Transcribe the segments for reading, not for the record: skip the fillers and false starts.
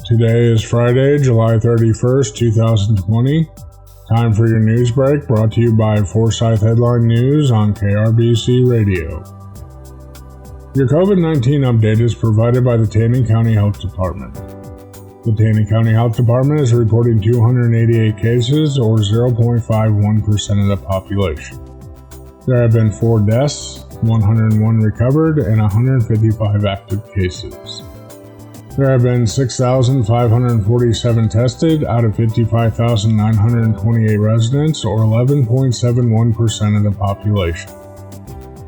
Today is Friday, July 31st, 2020. Time for your Newsbreak, brought to you by Forsyth Headline News on KRBC Radio. Your COVID-19 update is provided by the Taney County Health Department. The Taney County Health Department is reporting 288 cases, or 0.51% of the population. There have been 4 deaths, 101 recovered, and 155 active cases. There have been 6,547 tested out of 55,928 residents, or 11.71% of the population.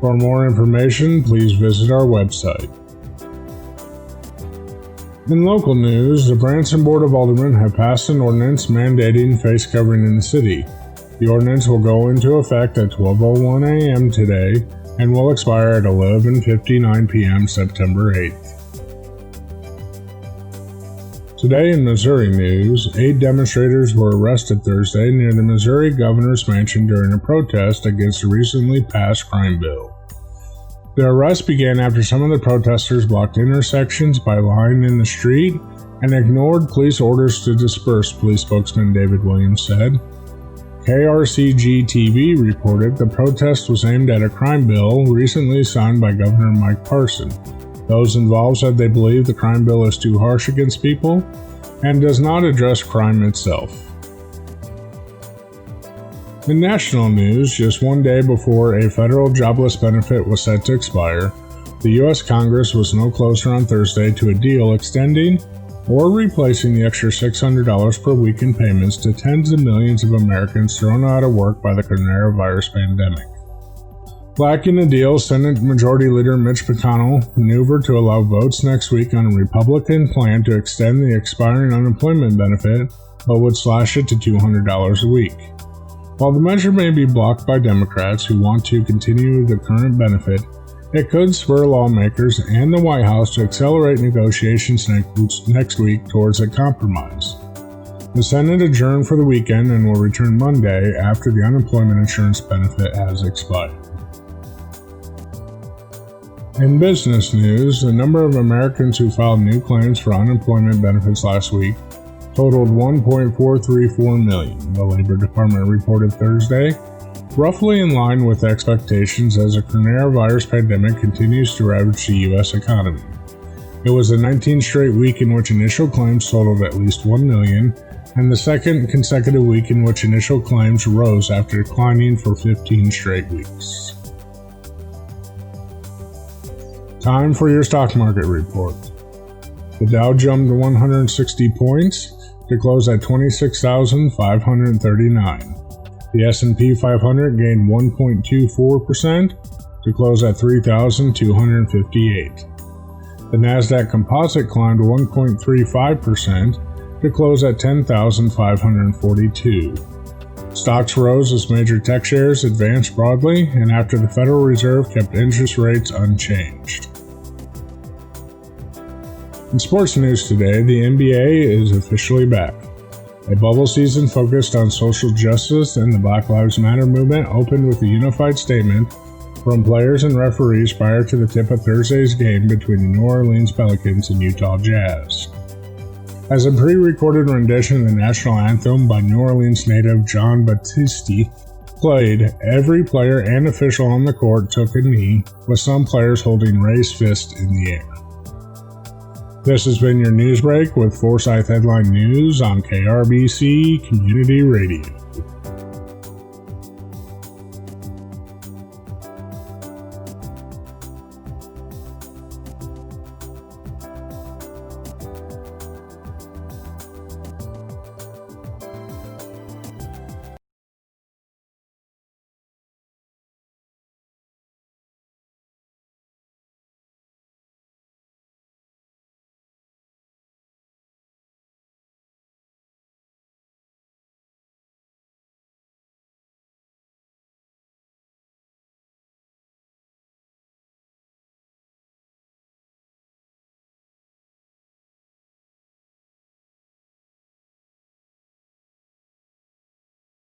For more information, please visit our website. In local news, the Branson Board of Aldermen have passed an ordinance mandating face covering in the city. The ordinance will go into effect at 12:01 a.m. today and will expire at 11:59 p.m. September 8th. Today in Missouri news, 8 demonstrators were arrested Thursday near the Missouri governor's mansion during a protest against a recently passed crime bill. The arrest began after some of the protesters blocked intersections by lying in the street and ignored police orders to disperse, police spokesman David Williams said. KRCG-TV reported the protest was aimed at a crime bill recently signed by Governor Mike Branson. Those involved said they believe the crime bill is too harsh against people and does not address crime itself. In national news, just one day before a federal jobless benefit was set to expire, the U.S. Congress was no closer on Thursday to a deal extending or replacing the extra $600 per week in payments to tens of millions of Americans thrown out of work by the coronavirus pandemic. Lacking a deal, Senate Majority Leader Mitch McConnell maneuvered to allow votes next week on a Republican plan to extend the expiring unemployment benefit, but would slash it to $200 a week. While the measure may be blocked by Democrats who want to continue the current benefit, it could spur lawmakers and the White House to accelerate negotiations next week towards a compromise. The Senate adjourned for the weekend and will return Monday after the unemployment insurance benefit has expired. In business news, the number of Americans who filed new claims for unemployment benefits last week totaled 1.434 million, the Labor Department reported Thursday, roughly in line with expectations as the coronavirus pandemic continues to ravage the U.S. economy. It was the 19th straight week in which initial claims totaled at least 1 million, and the second consecutive week in which initial claims rose after declining for 15 straight weeks. Time for your stock market report. The Dow jumped 160 points to close at 26,539. The S&P 500 gained 1.24% to close at 3,258. The Nasdaq Composite climbed 1.35% to close at 10,542. Stocks rose as major tech shares advanced broadly and after the Federal Reserve kept interest rates unchanged. In sports news today, the NBA is officially back. A bubble season focused on social justice and the Black Lives Matter movement opened with a unified statement from players and referees prior to the tip of Thursday's game between the New Orleans Pelicans and Utah Jazz. As a pre-recorded rendition of the national anthem by New Orleans native John Batiste played, every player and official on the court took a knee, with some players holding raised fists in the air. This has been your Newsbreak with Forsyth Headline News on KRBC Community Radio.